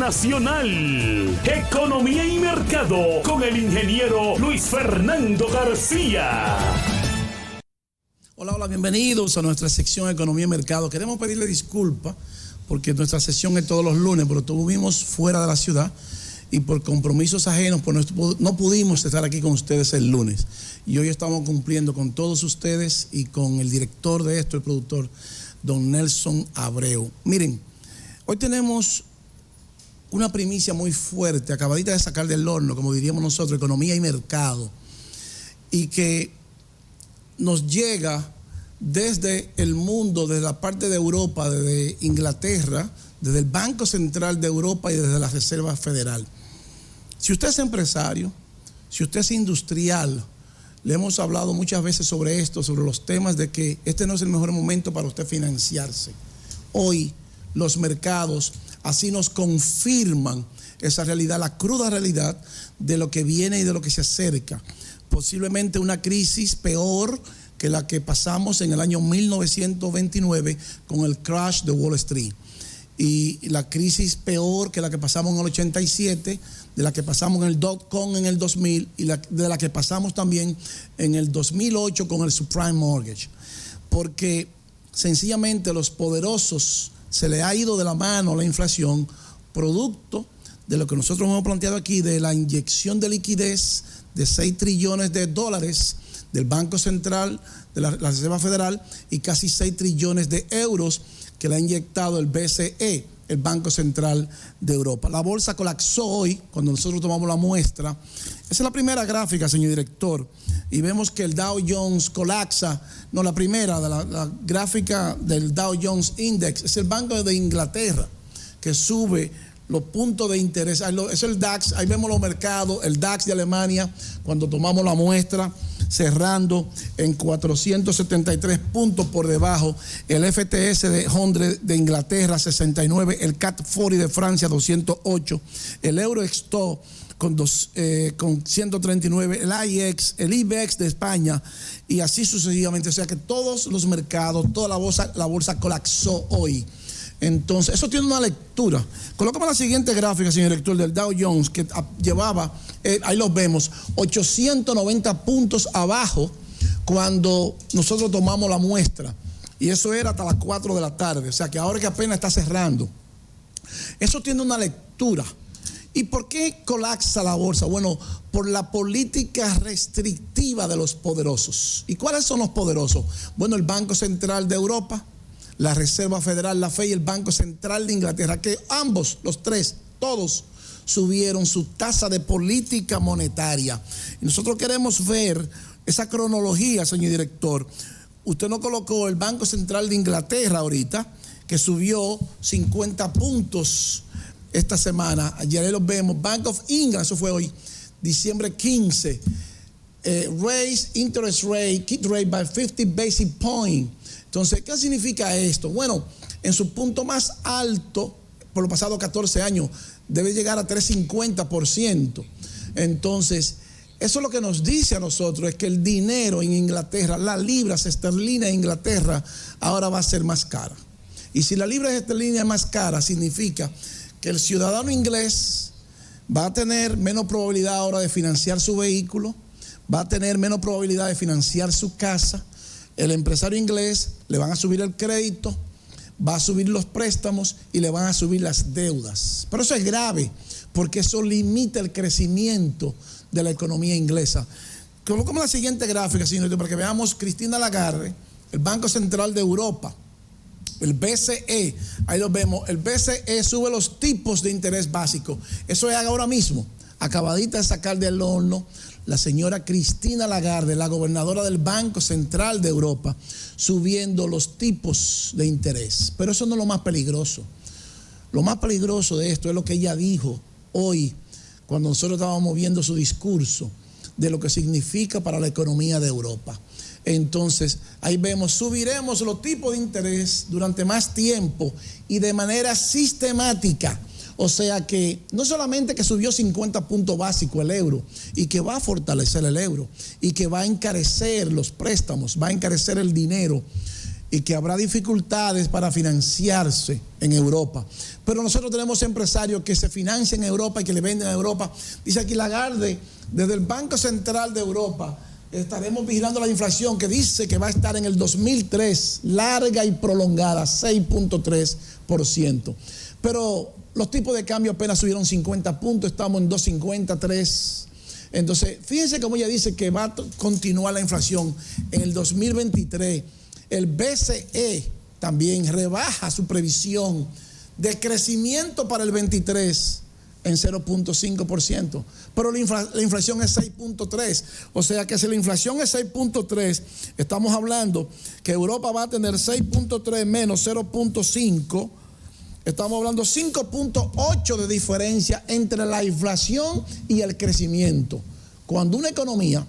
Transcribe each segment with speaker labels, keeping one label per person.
Speaker 1: internacional. Economía y mercado con el ingeniero Luis Fernando García.
Speaker 2: Hola, bienvenidos a nuestra sección Economía y Mercado. Queremos pedirle disculpas porque nuestra sesión es todos los lunes, pero estuvimos fuera de la ciudad y por compromisos ajenos pues no pudimos estar aquí con ustedes el lunes. Y hoy estamos cumpliendo con todos ustedes y con el director de esto, el productor, don Nelson Abreu. Miren, hoy tenemos una primicia muy fuerte, acabadita de sacar del horno, como diríamos nosotros, Economía y Mercado, y que nos llega desde el mundo, desde la parte de Europa, desde Inglaterra, desde el Banco Central de Europa y desde la Reserva Federal. Si usted es empresario, si usted es industrial, le hemos hablado muchas veces sobre esto, sobre los temas de que este no es el mejor momento para usted financiarse. Hoy los mercados así nos confirman esa realidad, la cruda realidad de lo que viene y de lo que se acerca. Posiblemente una crisis peor que la que pasamos en el año 1929 con el crash de Wall Street. Y la crisis peor que la que pasamos en el 87, de la que pasamos en el dot-com en el 2000 y de la que pasamos también en el 2008 con el subprime mortgage. Porque sencillamente a los poderosos se le ha ido de la mano la inflación, producto de lo que nosotros hemos planteado aquí, de la inyección de liquidez de 6 trillones de dólares del Banco Central, de la Reserva Federal, y casi 6 trillones de euros que le ha inyectado el BCE, el Banco Central de Europa. La bolsa colapsó hoy, cuando nosotros tomamos la muestra. Esa es la primera gráfica, señor director, y vemos que el Dow Jones colapsa. No, la primera, la gráfica del Dow Jones Index, es el Banco de Inglaterra, que sube los puntos de interés. Es el DAX, ahí vemos los mercados, el DAX de Alemania, cuando tomamos la muestra, cerrando en 473 puntos por debajo, el FTS de 100 de Inglaterra 69, el CAC 40 de Francia 208, el Eurostoxx con 139, el IEX, el IBEX de España y así sucesivamente. O sea que todos los mercados, toda la bolsa colapsó hoy. Entonces, eso tiene una lectura. Colócame la siguiente gráfica, señor director, del Dow Jones, que llevaba, ahí los vemos, 890 puntos abajo cuando nosotros tomamos la muestra. Y eso era hasta las 4 de la tarde. O sea, que ahora que apenas está cerrando. Eso tiene una lectura. ¿Y por qué colapsa la bolsa? Bueno, por la política restrictiva de los poderosos. ¿Y cuáles son los poderosos? Bueno, el Banco Central de Europa, la Reserva Federal, la FED y el Banco Central de Inglaterra, que ambos, los tres, todos subieron su tasa de política monetaria. Y nosotros queremos ver esa cronología, señor director. Usted no colocó el Banco Central de Inglaterra ahorita, que subió 50 puntos esta semana. Ayer los vemos. Bank of England, eso fue hoy, diciembre 15. Raise interest rate, keep rate by 50 basis points. Entonces, ¿qué significa esto? Bueno, en su punto más alto, por los pasados 14 años, debe llegar a 3,50%. Entonces, eso es lo que nos dice a nosotros, es que el dinero en Inglaterra, las libras esterlinas en Inglaterra, ahora va a ser más cara. Y si la libra esterlina es más cara, significa que el ciudadano inglés va a tener menos probabilidad ahora de financiar su vehículo, va a tener menos probabilidad de financiar su casa. El empresario inglés le van a subir el crédito, va a subir los préstamos y le van a subir las deudas. Pero eso es grave porque eso limita el crecimiento de la economía inglesa. Colocamos la siguiente gráfica, señor, para que veamos Christine Lagarde, el Banco Central de Europa, el BCE, ahí lo vemos, el BCE sube los tipos de interés básico. Eso es ahora mismo, acabadita de sacar del horno, la señora Christine Lagarde, la gobernadora del Banco Central de Europa, subiendo los tipos de interés. Pero eso no es lo más peligroso. Lo más peligroso de esto es lo que ella dijo hoy, cuando nosotros estábamos viendo su discurso, de lo que significa para la economía de Europa. Entonces, ahí vemos, subiremos los tipos de interés durante más tiempo y de manera sistemática. O sea que no solamente que subió 50 puntos básicos el euro y que va a fortalecer el euro y que va a encarecer los préstamos, va a encarecer el dinero y que habrá dificultades para financiarse en Europa. Pero nosotros tenemos empresarios que se financian en Europa y que le venden a Europa. Dice aquí Lagarde, desde el Banco Central de Europa, estaremos vigilando la inflación que dice que va a estar en el 2003, larga y prolongada, 6.3%. Pero los tipos de cambio apenas subieron 50 puntos, estamos en 2.50, 3. Entonces, fíjense cómo ella dice que va a continuar la inflación en el 2023. El BCE también rebaja su previsión de crecimiento para el 23 en 0.5%, pero la inflación es 6.3%. O sea que si la inflación es 6.3%, estamos hablando que Europa va a tener 6.3 menos 0.5%. Estamos hablando 5.8 de diferencia entre la inflación y el crecimiento. Cuando una economía,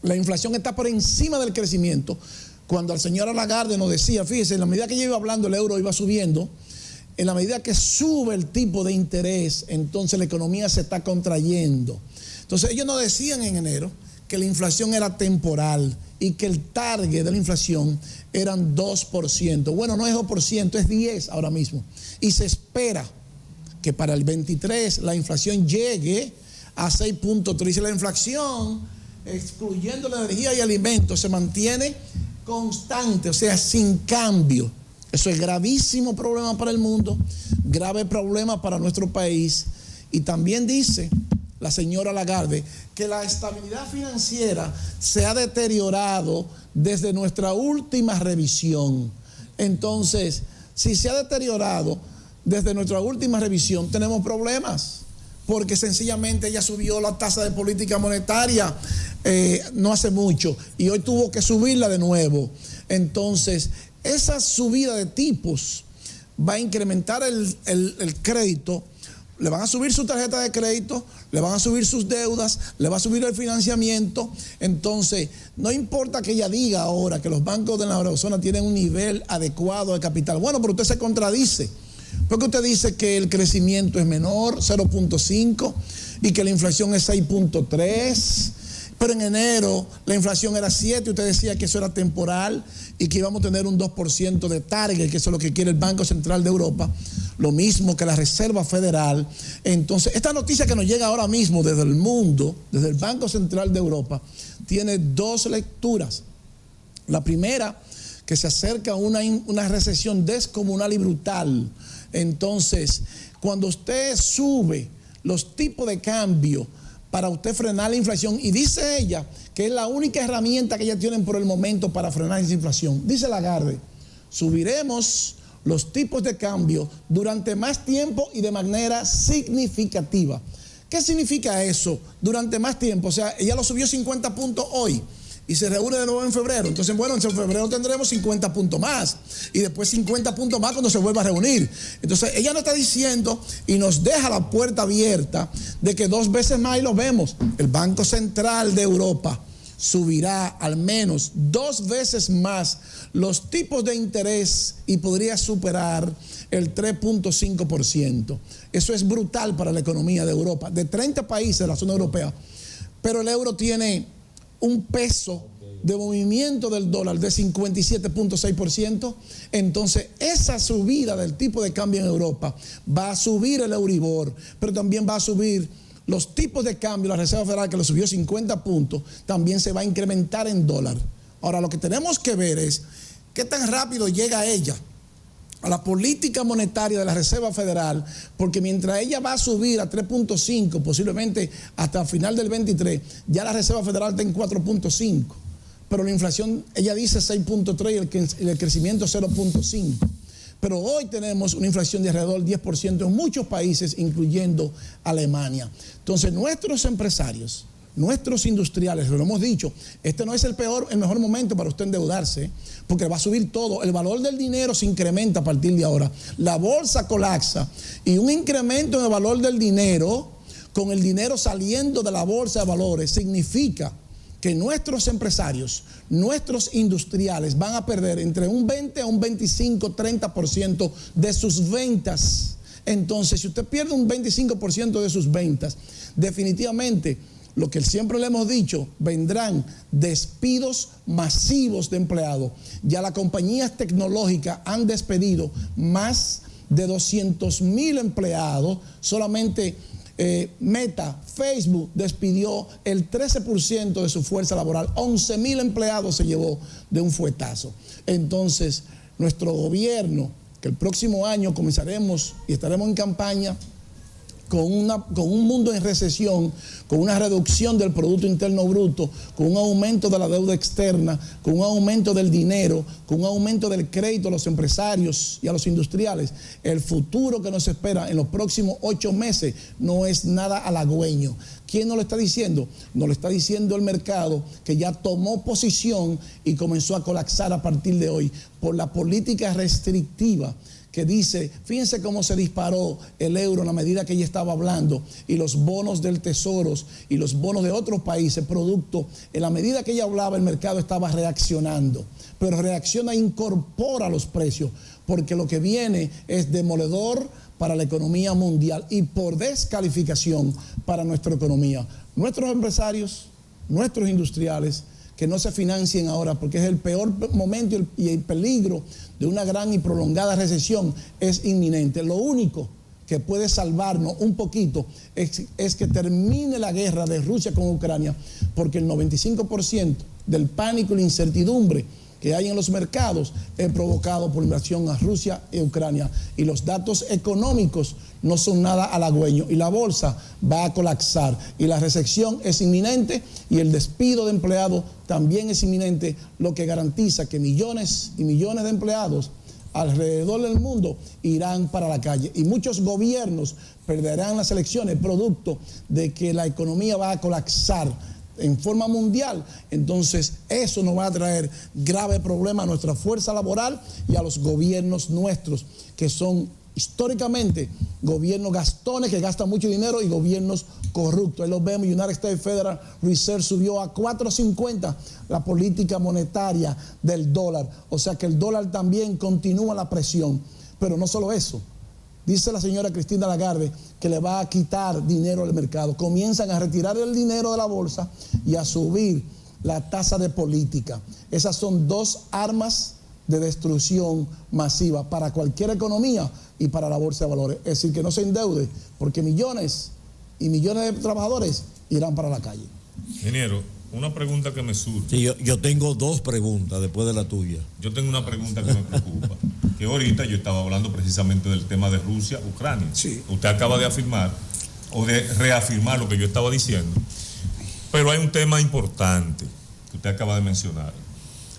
Speaker 2: la inflación está por encima del crecimiento, cuando el señor Lagarde nos decía, fíjese, en la medida que yo iba hablando el euro iba subiendo, en la medida que sube el tipo de interés, entonces la economía se está contrayendo. Entonces ellos nos decían en enero que la inflación era temporal y que el target de la inflación eran 2%. Bueno, no es 2%, es 10% ahora mismo. Y se espera que para el 23 la inflación llegue a 6.3%. Si la inflación, excluyendo la energía y alimentos, se mantiene constante, o sea, sin cambio, eso es gravísimo problema para el mundo, grave problema para nuestro país. Y también dice la señora Lagarde que la estabilidad financiera se ha deteriorado desde nuestra última revisión. Entonces, si se ha deteriorado desde nuestra última revisión, tenemos problemas, porque sencillamente ella subió la tasa de política monetaria no hace mucho y hoy tuvo que subirla de nuevo. Entonces, esa subida de tipos va a incrementar el crédito. Le van a subir su tarjeta de crédito, le van a subir sus deudas, le va a subir el financiamiento. Entonces, no importa que ella diga ahora que los bancos de la eurozona tienen un nivel adecuado de capital. Bueno, pero usted se contradice, porque usted dice que el crecimiento es menor, 0.5, y que la inflación es 6.3, pero en enero la inflación era 7, usted decía que eso era temporal y que íbamos a tener un 2% de target, que eso es lo que quiere el Banco Central de Europa, lo mismo que la Reserva Federal. Entonces, esta noticia que nos llega ahora mismo desde el mundo, desde el Banco Central de Europa, tiene dos lecturas. La primera, que se acerca a una recesión descomunal y brutal. Entonces, cuando usted sube los tipos de cambio para usted frenar la inflación, y dice ella que es la única herramienta que ellas tienen por el momento para frenar esa inflación, dice Lagarde, subiremos los tipos de cambio durante más tiempo y de manera significativa. ¿Qué significa eso? Durante más tiempo, o sea, ella lo subió 50 puntos hoy y se reúne de nuevo en febrero. Entonces, bueno, en febrero tendremos 50 puntos más y después 50 puntos más cuando se vuelva a reunir. Entonces, ella nos está diciendo y nos deja la puerta abierta de que 2 veces más, y lo vemos, el Banco Central de Europa subirá al menos 2 veces más los tipos de interés y podría superar el 3.5%. Eso es brutal para la economía de Europa, de 30 países de la zona europea. Pero el euro tiene un peso de movimiento del dólar de 57.6%. Entonces, esa subida del tipo de cambio en Europa va a subir el Euribor, pero también va a subir los tipos de cambio. La Reserva Federal, que lo subió 50 puntos, también se va a incrementar en dólar. Ahora, lo que tenemos que ver es qué tan rápido llega ella a la política monetaria de la Reserva Federal, porque mientras ella va a subir a 3.5, posiblemente hasta el final del 23, ya la Reserva Federal está en 4.5, pero la inflación, ella dice 6.3 y el crecimiento 0.5. Pero hoy tenemos una inflación de alrededor del 10% en muchos países, incluyendo Alemania. Entonces, nuestros empresarios, nuestros industriales, lo hemos dicho, este no es el mejor momento para usted endeudarse, porque va a subir todo. El valor del dinero se incrementa a partir de ahora. La bolsa colapsa y un incremento en el valor del dinero, con el dinero saliendo de la bolsa de valores, significa que nuestros empresarios, nuestros industriales van a perder entre un 20 a un 25, 30% de sus ventas. Entonces, si usted pierde un 25% de sus ventas, definitivamente lo que siempre le hemos dicho, vendrán despidos masivos de empleados. Ya las compañías tecnológicas han despedido más de 200,000 empleados. Solamente Meta, Facebook despidió el 13% de su fuerza laboral. 11,000 empleados se llevó de un fuetazo. Entonces, nuestro gobierno, que el próximo año comenzaremos y estaremos en campaña con un mundo en recesión, con una reducción del Producto Interno Bruto, con un aumento de la deuda externa, con un aumento del dinero, con un aumento del crédito a los empresarios y a los industriales, el futuro que nos espera en los próximos 8 meses no es nada halagüeño. ¿Quién nos lo está diciendo? Nos lo está diciendo el mercado, que ya tomó posición y comenzó a colapsar a partir de hoy por la política restrictiva que dice, fíjense cómo se disparó el euro en la medida que ella estaba hablando, y los bonos del Tesoro y los bonos de otros países, producto, en la medida que ella hablaba, el mercado estaba reaccionando, pero reacciona e incorpora los precios, porque lo que viene es demoledor para la economía mundial y por descalificación para nuestra economía. Nuestros empresarios, nuestros industriales, que no se financien ahora, porque es el peor momento y el peligro de una gran y prolongada recesión es inminente. Lo único que puede salvarnos un poquito es que termine la guerra de Rusia con Ucrania, porque el 95% del pánico y la incertidumbre que hay en los mercados es provocado por la invasión a Rusia y Ucrania, y los datos económicos no son nada halagüeños, y la bolsa va a colapsar, y la recesión es inminente, y el despido de empleados también es inminente, lo que garantiza que millones y millones de empleados alrededor del mundo irán para la calle, y muchos gobiernos perderán las elecciones producto de que la economía va a colapsar en forma mundial. Entonces eso nos va a traer grave problema a nuestra fuerza laboral y a los gobiernos nuestros, que son históricamente gobiernos gastones que gastan mucho dinero y gobiernos corruptos. Ahí lo vemos. United States Federal Reserve subió a 4.50 la política monetaria del dólar, o sea que el dólar también continúa la presión. Pero no solo eso, dice la señora Cristina Lagarde que le va a quitar dinero al mercado. Comienzan a retirar el dinero de la bolsa y a subir la tasa de política. Esas son dos armas de destrucción masiva para cualquier economía y para la bolsa de valores. Es decir, que no se endeude, porque millones y millones de trabajadores irán para la calle.
Speaker 3: Ingeniero, una pregunta que me surge.
Speaker 4: Sí, yo tengo dos preguntas después de la tuya.
Speaker 3: Yo tengo una pregunta que me preocupa. Que ahorita yo estaba hablando precisamente del tema de Rusia, Ucrania.
Speaker 2: Sí.
Speaker 3: Usted acaba de afirmar o de reafirmar lo que yo estaba diciendo, pero hay un tema importante que usted acaba de mencionar.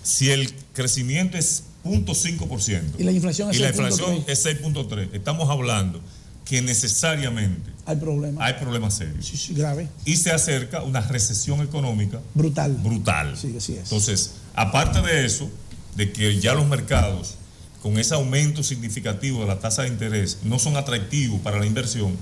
Speaker 3: Si el crecimiento es 0.5%
Speaker 2: y la inflación es
Speaker 3: 6.3%, estamos hablando que necesariamente
Speaker 2: hay
Speaker 3: problemas serios.
Speaker 2: Sí, grave.
Speaker 3: Y se acerca una recesión económica
Speaker 2: brutal.
Speaker 3: Sí,
Speaker 2: así es.
Speaker 3: Entonces, aparte de eso, de que ya los mercados, con ese aumento significativo de la tasa de interés, no son atractivos para la inversión,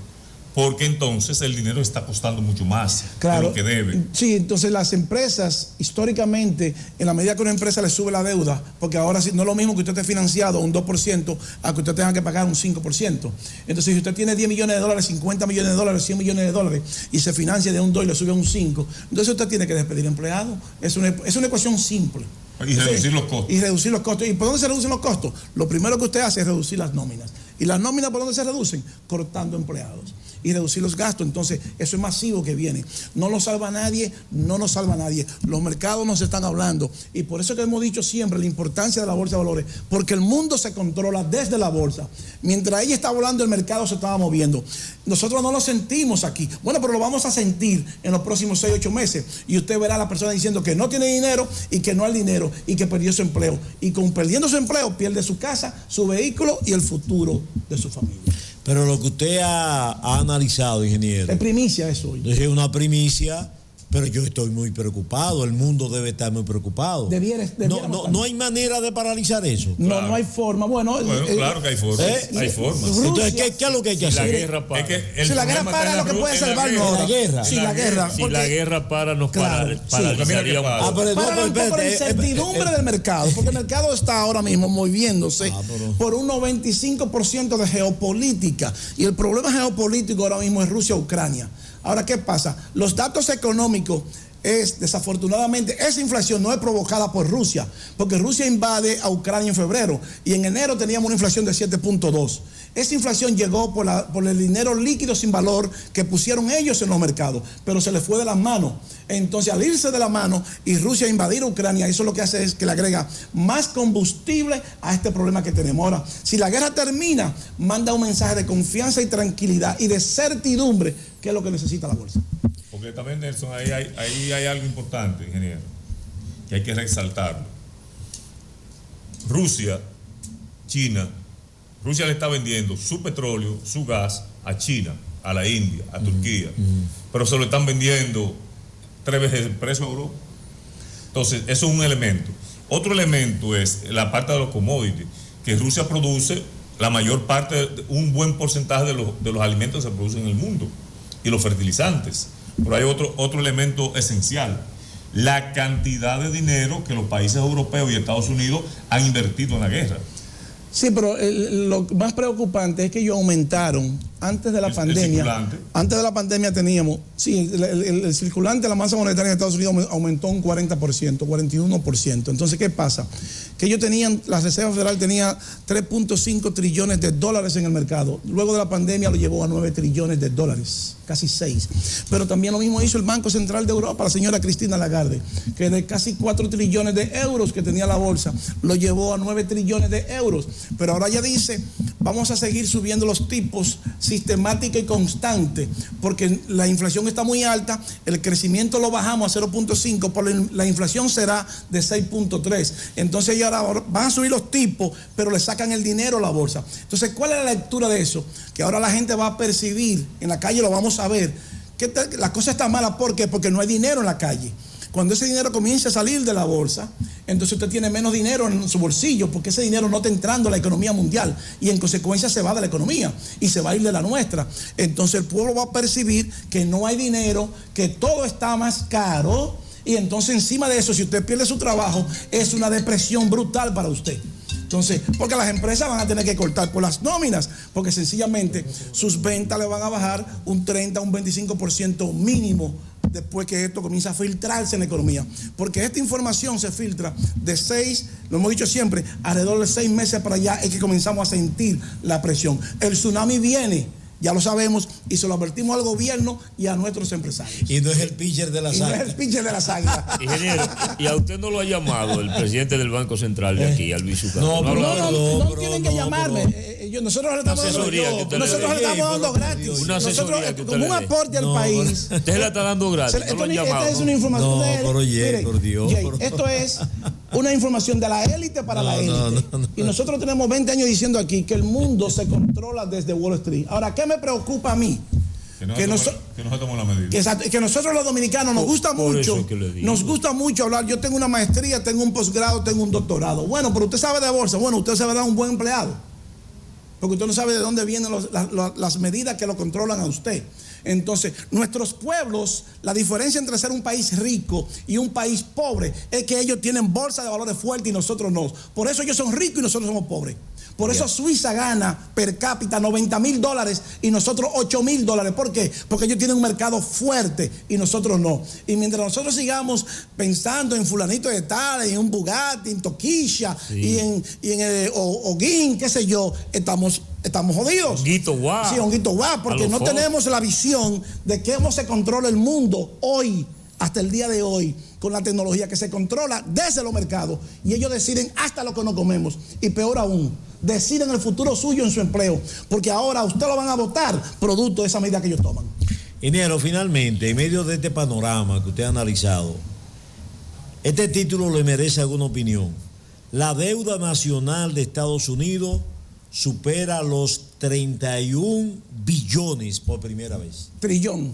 Speaker 3: porque entonces el dinero está costando mucho más de lo que debe.
Speaker 2: Sí, entonces las empresas, históricamente, en la medida que una empresa le sube la deuda, porque ahora no es lo mismo que usted esté financiado un 2% a que usted tenga que pagar un 5%. Entonces, si usted tiene 10 millones de dólares, 50 millones de dólares, 100 millones de dólares, y se financia de un 2 y le sube a un 5, entonces usted tiene que despedir empleados. Es una ecuación simple.
Speaker 3: Y reducir los costos.
Speaker 2: Y reducir los costos. ¿Y por dónde se reducen los costos? Lo primero que usted hace es reducir las nóminas. ¿Y las nóminas por dónde se reducen? Cortando empleados. Y reducir los gastos. Entonces, eso es masivo que viene. No lo salva nadie, no nos salva nadie. Los mercados nos están hablando. Y por eso que hemos dicho siempre la importancia de la bolsa de valores. Porque el mundo se controla desde la bolsa. Mientras ella está volando, el mercado se estaba moviendo. Nosotros no lo sentimos aquí. Bueno, pero lo vamos a sentir en los próximos 6 o 8 meses. Y usted verá a la persona diciendo que no tiene dinero y que no hay dinero y que perdió su empleo. Y con perdiendo su empleo, pierde su casa, su vehículo y el futuro de su familia.
Speaker 4: Pero lo que usted ha analizado, ingeniero,
Speaker 2: es primicia eso hoy.
Speaker 4: Es una primicia, pero yo estoy muy preocupado. El mundo debe estar muy preocupado. No hay manera de paralizar eso.
Speaker 3: Claro.
Speaker 2: No hay forma. Bueno,
Speaker 3: claro que hay forma. Hay forma.
Speaker 4: Entonces, ¿qué es lo que hay que hacer?
Speaker 3: La guerra para.
Speaker 2: Si la guerra para, lo que puede salvarnos ahora.
Speaker 4: La guerra.
Speaker 2: Si la guerra.
Speaker 5: Si la guerra para, nos
Speaker 3: paralizaría un poco.
Speaker 2: Para un poco la incertidumbre del mercado. Porque el mercado está ahora mismo moviéndose por un 95% de geopolítica. Y el problema geopolítico ahora mismo es Rusia-Ucrania. Ahora, ¿qué pasa? Los datos económicos desafortunadamente, esa inflación no es provocada por Rusia, porque Rusia invade a Ucrania en febrero y en enero teníamos una inflación de 7.2. Esa inflación llegó por el dinero líquido sin valor que pusieron ellos en los mercados, pero se les fue de las manos. Entonces, al irse de la mano y Rusia invadir Ucrania, eso lo que hace es que le agrega más combustible a este problema que tenemos. Ahora, si la guerra termina, manda un mensaje de confianza y tranquilidad y de certidumbre, que es lo que necesita la bolsa.
Speaker 3: Porque también, Nelson, ahí hay algo importante, ingeniero, que hay que resaltarlo. Rusia le está vendiendo su petróleo, su gas a China, a la India, a Turquía, pero se lo están vendiendo 3 veces el precio a Europa. Entonces, eso es un elemento. Otro elemento es la parte de los commodities, que Rusia produce la mayor parte, un buen porcentaje de los alimentos que se producen en el mundo y los fertilizantes. Pero hay otro elemento esencial: la cantidad de dinero que los países europeos y Estados Unidos han invertido en la guerra.
Speaker 2: Sí, pero lo más preocupante es que ellos aumentaron antes de la pandemia. Antes de la pandemia teníamos, sí, el circulante, la masa monetaria de Estados Unidos aumentó un 40%, 41%. Entonces, ¿qué pasa? Que ellos tenían, la Reserva Federal tenía 3.5 trillones de dólares en el mercado. Luego de la pandemia lo llevó a 9 trillones de dólares, casi 6. Pero también lo mismo hizo el Banco Central de Europa, la señora Cristina Lagarde, que de casi 4 trillones de euros que tenía la bolsa, lo llevó a 9 trillones de euros. Pero ahora ya dice, vamos a seguir subiendo los tipos sistemática y constante, porque la inflación está muy alta, el crecimiento lo bajamos a 0.5, por la inflación será de 6.3. Entonces ya ahora van a subir los tipos, pero le sacan el dinero a la bolsa. Entonces, ¿cuál es la lectura de eso? Que ahora la gente va a percibir, en la calle lo vamos a ver, que la cosa está mala. ¿Por qué? Porque no hay dinero en la calle. Cuando ese dinero comienza a salir de la bolsa, entonces usted tiene menos dinero en su bolsillo, porque ese dinero no está entrando a la economía mundial y en consecuencia se va de la economía y se va a ir de la nuestra. Entonces el pueblo va a percibir que no hay dinero, que todo está más caro, y entonces encima de eso, si usted pierde su trabajo, es una depresión brutal para usted. Entonces, porque las empresas van a tener que cortar por las nóminas, porque sencillamente sus ventas le van a bajar un 30, un 25% mínimo después que esto comienza a filtrarse en la economía. Porque esta información se filtra de 6, lo hemos dicho siempre, alrededor de 6 meses para allá es que comenzamos a sentir la presión. El tsunami viene, ya lo sabemos, y se lo advertimos al gobierno y a nuestros empresarios.
Speaker 4: Y no es el pitcher de las águilas.
Speaker 2: No es el pitcher de las águilas.
Speaker 5: Ingeniero, ¿y a usted no lo ha llamado el presidente del Banco Central de aquí, Albizu Castro?
Speaker 2: No tienen que llamarme. Nosotros le estamos dando gratis.
Speaker 5: Una asesoría que
Speaker 2: como un aporte al país.
Speaker 5: Usted la está dando gratis. No lo han llamado.
Speaker 2: Esta es una información de
Speaker 4: pero oye, por Dios.
Speaker 2: Esto es una información de la élite para la élite. Y nosotros tenemos 20 años diciendo aquí que el mundo se controla desde Wall Street. Ahora, ¿qué me preocupa a mí?
Speaker 3: Que no se tomó la medida.
Speaker 2: Que nosotros los dominicanos nos gusta mucho hablar. Yo tengo una maestría, tengo un posgrado, tengo un doctorado. Bueno, pero usted sabe de bolsa. Bueno, usted se va a dar un buen empleado, porque usted no sabe de dónde vienen las medidas que lo controlan a usted. Entonces, nuestros pueblos, la diferencia entre ser un país rico y un país pobre es que ellos tienen bolsa de valores fuertes y nosotros no. Por eso ellos son ricos y nosotros somos pobres. Por eso Suiza gana per cápita $90,000 y nosotros $8,000. ¿Por qué? Porque ellos tienen un mercado fuerte y nosotros no. Y mientras nosotros sigamos pensando en fulanito de tal, en un Bugatti, en Toquilla, y en Hoguín, qué sé yo, estamos jodidos.
Speaker 5: Honguito guau.
Speaker 2: Sí, honguito guau, porque no tenemos la visión de cómo se controla el mundo hoy, hasta el día de hoy, con la tecnología que se controla desde los mercados, y ellos deciden hasta lo que no comemos, y peor aún, deciden el futuro suyo en su empleo, porque ahora usted lo van a votar producto de esa medida que ellos toman.
Speaker 4: Ingeniero, finalmente, en medio de este panorama que usted ha analizado, este título le merece alguna opinión. La deuda nacional de Estados Unidos supera los 31 billones por primera vez.
Speaker 2: Trillón.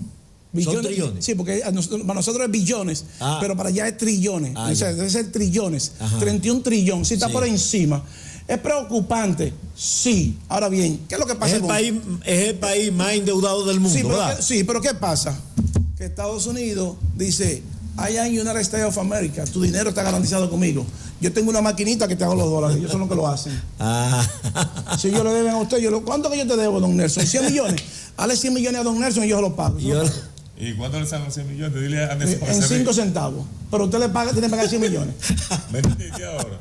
Speaker 2: Billones,
Speaker 4: ¿Son trillones?
Speaker 2: Sí, porque para nosotros es billones, pero para allá es trillones. O sea, debe ser trillones. Ajá. 31 trillones. Sí, está por encima. ¿Es preocupante? Sí. Ahora bien, ¿qué es lo que pasa?
Speaker 4: Es el país más endeudado del mundo, ¿verdad?
Speaker 2: Pero ¿qué pasa? Que Estados Unidos dice, I am United States of America, tu dinero está garantizado conmigo. Yo tengo una maquinita que te hago los dólares, ellos son los que lo hacen. Si yo le deben a usted, ¿cuánto que yo te debo, don Nelson? 100 millones. Hale 100 millones a don Nelson y yo se lo pago.
Speaker 3: ¿Y cuánto le salen los 100 millones? Dile a Nelson para
Speaker 2: En
Speaker 3: que se
Speaker 2: 5
Speaker 3: ría.
Speaker 2: centavos. Pero usted le paga, tiene que pagar 100 millones.
Speaker 3: ¿Me entendiste ahora?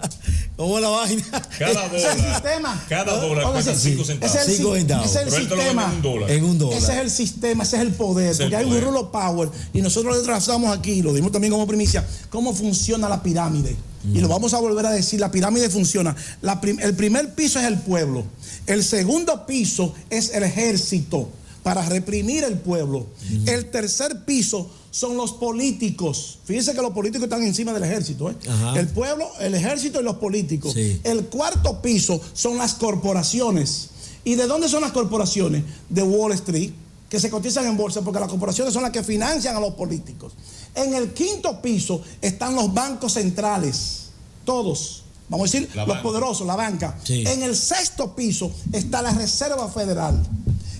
Speaker 4: ¿Cómo es la vaina?
Speaker 3: Cada
Speaker 2: Ese es el
Speaker 3: dólar,
Speaker 2: sistema.
Speaker 3: cada dólar
Speaker 2: Oiga,
Speaker 3: cuesta
Speaker 2: sí,
Speaker 3: 5
Speaker 2: ese
Speaker 3: centavos.
Speaker 2: es el,
Speaker 4: 5 centavos.
Speaker 2: ese es el
Speaker 3: Pero él te lo vende
Speaker 2: sistema.
Speaker 3: en un dólar.
Speaker 4: En un dólar.
Speaker 2: Ese es el sistema, ese es el poder,
Speaker 3: Es
Speaker 2: porque
Speaker 3: el
Speaker 2: hay un
Speaker 3: poder.
Speaker 2: rule of power y nosotros le trazamos aquí, lo dimos también como primicia, cómo funciona la pirámide. Y lo vamos a volver a decir, la pirámide funciona. El primer piso es el pueblo, el segundo piso es el ejército para reprimir el pueblo. El tercer piso son los políticos. Fíjense que los políticos están encima del ejército.
Speaker 4: Ajá.
Speaker 2: El pueblo, el ejército y los políticos.
Speaker 4: Sí.
Speaker 2: El cuarto piso son las corporaciones. ¿Y de dónde son las corporaciones? De Wall Street, que se cotizan en bolsa, porque las corporaciones son las que financian a los políticos. En el quinto piso están los bancos centrales, todos, vamos a decir,
Speaker 3: La
Speaker 2: los
Speaker 3: banca.
Speaker 2: poderosos, la banca.
Speaker 4: Sí.
Speaker 2: En el sexto piso está la Reserva Federal.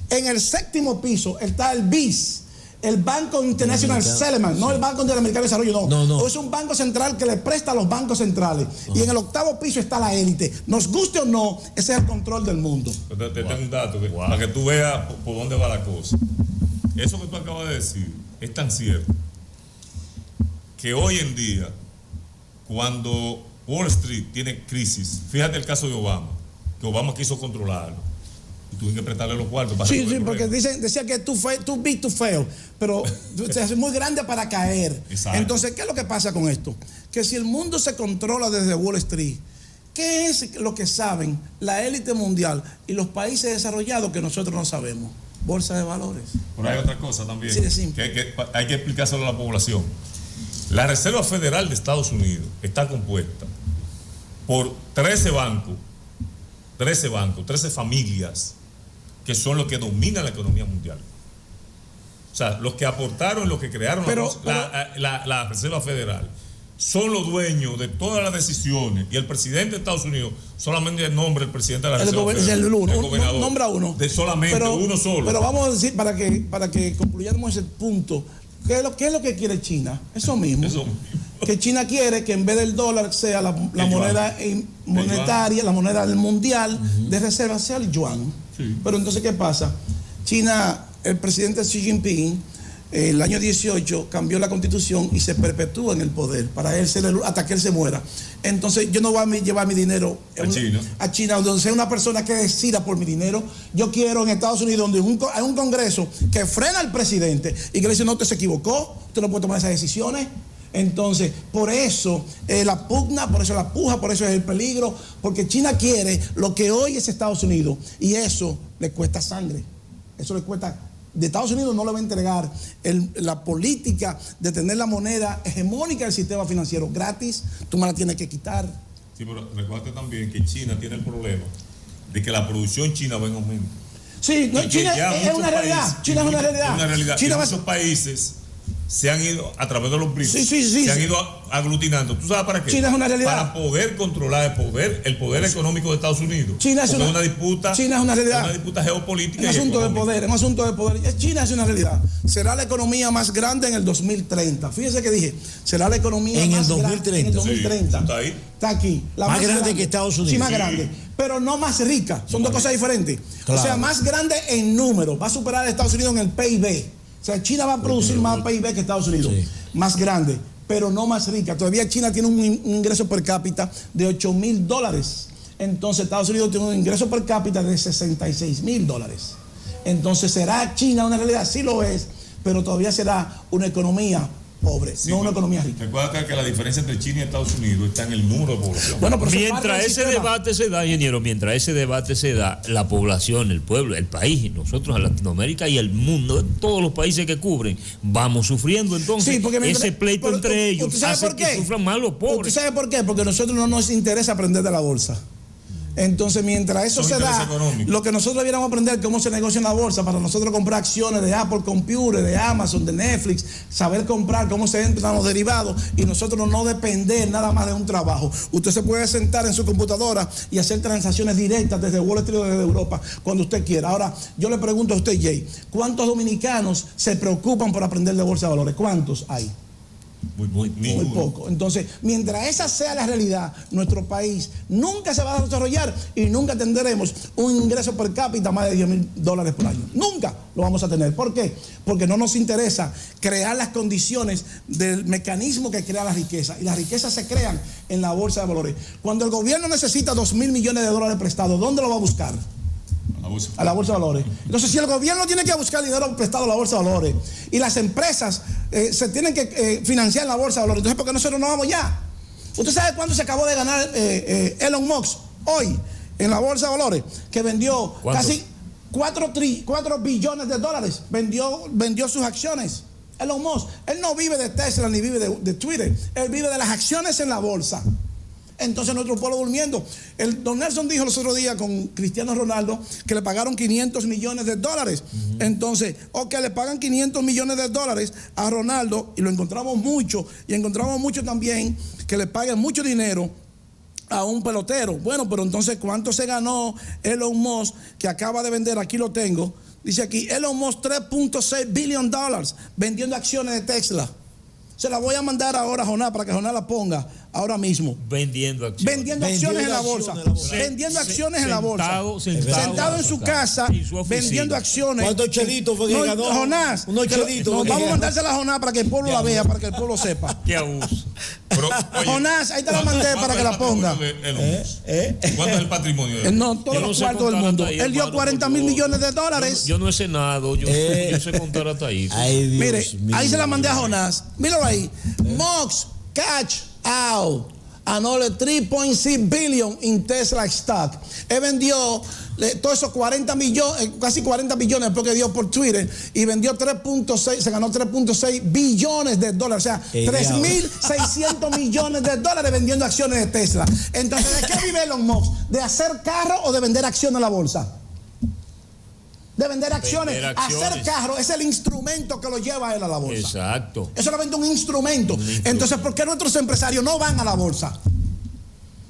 Speaker 2: En el séptimo piso está el BIS, el Banco International Settlement, no el Banco Interamericano de Desarrollo,
Speaker 4: No.
Speaker 2: Es un banco central que le presta a los bancos centrales. Y en el octavo piso está la élite. Nos guste o no, ese es el control del mundo.
Speaker 3: Te tengo un dato para que tú veas por dónde va la cosa. Eso que tú acabas de decir es tan cierto que hoy en día, cuando Wall Street tiene crisis, fíjate el caso de Obama, que Obama quiso controlarlo y tuvo que prestarle los cuartos para
Speaker 2: Sí,
Speaker 3: resolver
Speaker 2: sí,
Speaker 3: el
Speaker 2: porque
Speaker 3: problema.
Speaker 2: decía que too big to fail, pero es muy grande para caer.
Speaker 3: Exacto.
Speaker 2: Entonces, ¿qué es lo que pasa con esto? Que si el mundo se controla desde Wall Street, ¿qué es lo que saben la élite mundial y los países desarrollados que nosotros no sabemos? Bolsa de valores.
Speaker 3: Pero hay otra cosa también
Speaker 2: Sí, de simple.
Speaker 3: que hay que explicárselo a la población. La Reserva Federal de Estados Unidos está compuesta por 13 bancos, 13 familias, que son los que dominan la economía mundial. O sea, los que aportaron, los que crearon la Reserva Federal, son los dueños de todas las decisiones, y el presidente de Estados Unidos solamente nombra el presidente de la Reserva
Speaker 2: Es
Speaker 3: Federal.
Speaker 2: el uno,
Speaker 3: gobernador.
Speaker 2: nombra uno.
Speaker 3: De solamente uno solo.
Speaker 2: Pero vamos a decir, para que concluyamos ese punto, ¿qué es lo que quiere China? Eso mismo.
Speaker 3: Eso mismo.
Speaker 2: Que China quiere que en vez del dólar sea la
Speaker 3: El
Speaker 2: moneda monetaria, la moneda del mundial de reserva, sea el yuan.
Speaker 3: Sí.
Speaker 2: Pero entonces, ¿qué pasa? China, el presidente Xi Jinping, el año 18 cambió la constitución y se perpetúa en el poder para él ser hasta que él se muera. Entonces yo no voy a llevar mi dinero a China, donde sea una persona que decida por mi dinero. Yo quiero en Estados Unidos, donde hay un congreso que frena al presidente y que le dice: no, usted se equivocó, usted no puede tomar esas decisiones. Entonces, por eso la pugna, por eso la puja, por eso es el peligro, porque China quiere lo que hoy es Estados Unidos, y eso le cuesta sangre, eso le cuesta. De Estados Unidos no le va a entregar la política de tener la moneda hegemónica del sistema financiero gratis, tú me la tienes que quitar.
Speaker 3: Sí, pero recuerda también que China tiene el problema de que la producción china va en aumento.
Speaker 2: Sí, no,
Speaker 3: Y que
Speaker 2: China
Speaker 3: ya
Speaker 2: es
Speaker 3: muchos
Speaker 2: una realidad.
Speaker 3: países-
Speaker 2: China es una realidad.
Speaker 3: Es una realidad.
Speaker 2: China
Speaker 3: Y
Speaker 2: va-
Speaker 3: muchos países se han ido, a través de los BRICS,
Speaker 2: Sí,
Speaker 3: se han
Speaker 2: sí.
Speaker 3: ido aglutinando. ¿Tú sabes para qué?
Speaker 2: China es una realidad.
Speaker 3: Para poder controlar el poder económico de Estados Unidos.
Speaker 2: China es
Speaker 3: Porque
Speaker 2: una
Speaker 3: disputa.
Speaker 2: China es una realidad.
Speaker 3: Una disputa geopolítica.
Speaker 2: Un
Speaker 3: y
Speaker 2: asunto de
Speaker 3: económica.
Speaker 2: poder, un asunto de poder. China es una realidad. Será la economía más grande en el 2030. Fíjese que dije, será la economía
Speaker 4: En el
Speaker 2: más grande
Speaker 4: 2030.
Speaker 2: en el 2030.
Speaker 3: Sí, está ahí.
Speaker 2: Está aquí. La
Speaker 4: Más grande que Estados Unidos.
Speaker 2: Sí, más
Speaker 3: Sí.
Speaker 2: grande. Pero no más rica. Son dos cosas diferentes.
Speaker 4: Claro.
Speaker 2: O sea, más grande en número. Va a superar a Estados Unidos en el PIB. O sea, China va a producir más PIB que Estados Unidos.
Speaker 4: Sí.
Speaker 2: Más grande, pero no más rica. Todavía China tiene un ingreso per cápita de $8,000. Entonces Estados Unidos tiene un ingreso per cápita de $66,000. Entonces, ¿será China una realidad? Sí lo es, pero todavía será una economía pobre,
Speaker 3: Sí,
Speaker 2: no una
Speaker 3: pero
Speaker 2: economía rica.
Speaker 3: Recuerda que la diferencia entre China y Estados Unidos está en el número de población.
Speaker 2: Bueno, pero eso es parte
Speaker 5: Mientras
Speaker 2: del
Speaker 5: ese
Speaker 2: sistema.
Speaker 5: debate se da, ingeniero, mientras ese debate se da, la población, el pueblo, el país, nosotros en Latinoamérica y el mundo, todos los países que cubren, vamos sufriendo entonces
Speaker 2: Sí, porque mientras-
Speaker 5: ese pleito
Speaker 2: pero,
Speaker 5: entre ellos
Speaker 2: ¿usted sabe
Speaker 5: hace
Speaker 2: por
Speaker 5: que
Speaker 2: qué?
Speaker 5: sufran más los
Speaker 2: ¿Usted
Speaker 5: pobres.
Speaker 2: sabe por qué? Porque a nosotros no nos interesa aprender de la bolsa. Entonces, mientras eso
Speaker 3: Son
Speaker 2: se da,
Speaker 3: intereses económicos.
Speaker 2: lo que nosotros debiéramos aprender cómo se negocia en la bolsa, para nosotros comprar acciones de Apple Computer, de Amazon, de Netflix, saber comprar cómo se entran los derivados y nosotros no depender nada más de un trabajo. Usted se puede sentar en su computadora y hacer transacciones directas desde Wall Street o desde Europa cuando usted quiera. Ahora, yo le pregunto a usted, Jay, ¿cuántos dominicanos se preocupan por aprender de bolsa de valores? ¿Cuántos hay?
Speaker 3: Muy
Speaker 2: Muy poco. Entonces, mientras esa sea la realidad, nuestro país nunca se va a desarrollar y nunca tendremos un ingreso per cápita más de $10,000 por año. Nunca lo vamos a tener. ¿Por qué? Porque no nos interesa crear las condiciones del mecanismo que crea la riqueza. Y las riquezas se crean en la bolsa de valores. Cuando el gobierno necesita $2,000 millones prestados, ¿dónde lo va a buscar? A la bolsa de valores. Entonces, si el gobierno tiene que buscar dinero prestado a la bolsa de valores y las empresas se tienen que financiar en la bolsa de valores, entonces ¿por qué nosotros no vamos ya? ¿Usted sabe cuánto se acabó de ganar Elon Musk hoy en la bolsa de valores? Que vendió casi 4 billones de dólares. Vendió sus acciones. Elon Musk, él no vive de Tesla ni vive de Twitter, él vive de las acciones en la bolsa. Entonces nuestro pueblo durmiendo. El don Nelson dijo los otros días con Cristiano Ronaldo que le pagaron $500 millones. Entonces, le pagan $500 millones a Ronaldo, y lo encontramos mucho, y encontramos mucho también que le paguen mucho dinero a un pelotero. Bueno, pero entonces, ¿cuánto se ganó Elon Musk, que acaba de vender? Aquí lo tengo. Dice aquí, Elon Musk $3.6 billones vendiendo acciones de Tesla. Se la voy a mandar ahora a Jonás para que Jonás la ponga ahora mismo.
Speaker 5: Vendiendo acciones.
Speaker 2: Vendiendo acciones en la bolsa. Vendiendo acciones en la bolsa. Sentado en su casa, vendiendo acciones.
Speaker 4: ¿Cuántos chelitos fue que ganó?
Speaker 2: Jonás.
Speaker 4: Unos chelitos.
Speaker 2: Vamos a mandársela a Jonás para que el pueblo la vea, para que el pueblo sepa.
Speaker 5: Qué abuso.
Speaker 3: Pero,
Speaker 2: Jonás, ahí te la mandé para que la ponga.
Speaker 3: ¿Cuánto es el patrimonio de él?
Speaker 2: No, todos los cuartos del mundo. Él dio $40,000 millones.
Speaker 5: Yo no he cenado, yo sé contar hasta ahí.
Speaker 2: Mire, ahí se la mandé a Jonás. Míralo ahí. Musk cash out another 3.6 billion in Tesla stock. Él vendió todos esos 40 millones, casi 40 billones porque dio por Twitter, y vendió 3.6, se ganó $3.6 billones. O sea, 3.600 millones vendiendo acciones de Tesla. Entonces, ¿de qué vive Elon Musk? ¿De hacer carro o de vender acciones en la bolsa? De vender acciones. Hacer carro es el instrumento que lo lleva a él a la bolsa.
Speaker 5: Exacto.
Speaker 2: Es solamente un instrumento. Entonces, ¿por qué nuestros empresarios no van a la bolsa?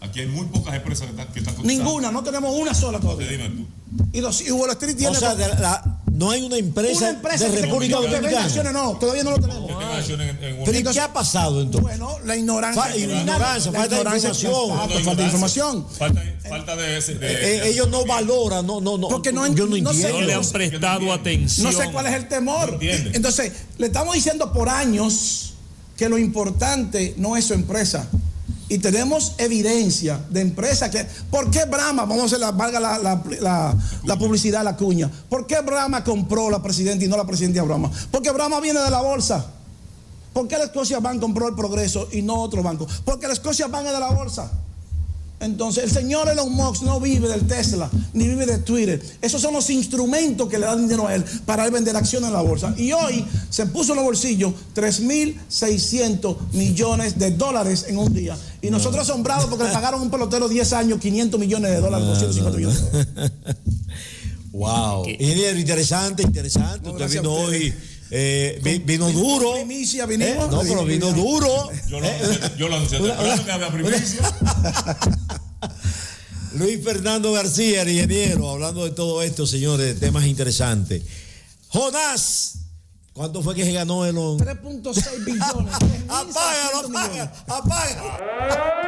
Speaker 3: Aquí hay muy pocas empresas que están cotizando.
Speaker 2: Ninguna, no tenemos una sola todavía.
Speaker 3: Dime tú.
Speaker 2: Y Wall Street tiene...
Speaker 4: O sea, no hay una empresa
Speaker 2: de
Speaker 4: República
Speaker 2: que vende
Speaker 4: Dominicana.
Speaker 2: acciones, no, todavía no lo tenemos.
Speaker 3: Que tengan acciones en
Speaker 4: Pero ¿y qué ha pasado entonces?
Speaker 2: Bueno, la ignorancia.
Speaker 4: Falta de información.
Speaker 2: Falta de información.
Speaker 3: Falta de
Speaker 4: ellos no valoran, no.
Speaker 2: Porque
Speaker 4: yo no
Speaker 2: no
Speaker 4: entiendo.
Speaker 2: sé,
Speaker 5: No le han prestado atención.
Speaker 2: No sé cuál es el temor.
Speaker 3: No entiende.
Speaker 2: Entonces, le estamos diciendo por años que lo importante no es su empresa. Y tenemos evidencia de empresas que... ¿Por qué Brahma, vamos a hacer valga la publicidad, la cuña? ¿Por qué Brahma compró la presidenta y no la presidenta Brahma? Porque Brahma viene de la bolsa. ¿Por qué la Scotiabank compró el Progreso y no otro banco? Porque la Scotiabank es de la bolsa. Entonces, el señor Elon Musk no vive del Tesla, ni vive de Twitter. Esos son los instrumentos que le dan dinero a él para él vender acciones en la bolsa. Y hoy se puso en los bolsillos $3.600 millones en un día. Y nosotros asombrados porque le pagaron a un pelotero 10 años, $500 millones, 250 millones.
Speaker 4: Wow. Ingeniero, interesante.
Speaker 2: No,
Speaker 4: usted vino
Speaker 2: a
Speaker 4: hoy... vino duro.
Speaker 2: Primicia, vinimos.
Speaker 4: No, pero vino duro.
Speaker 3: Yo lo anuncié. Claro que había primicia.
Speaker 4: Luis Fernando García, el ingeniero, hablando de todo esto, señores, temas interesantes. Jonás, ¿cuánto fue que se ganó Elon?
Speaker 2: 3.6 billones.
Speaker 4: Apágalo.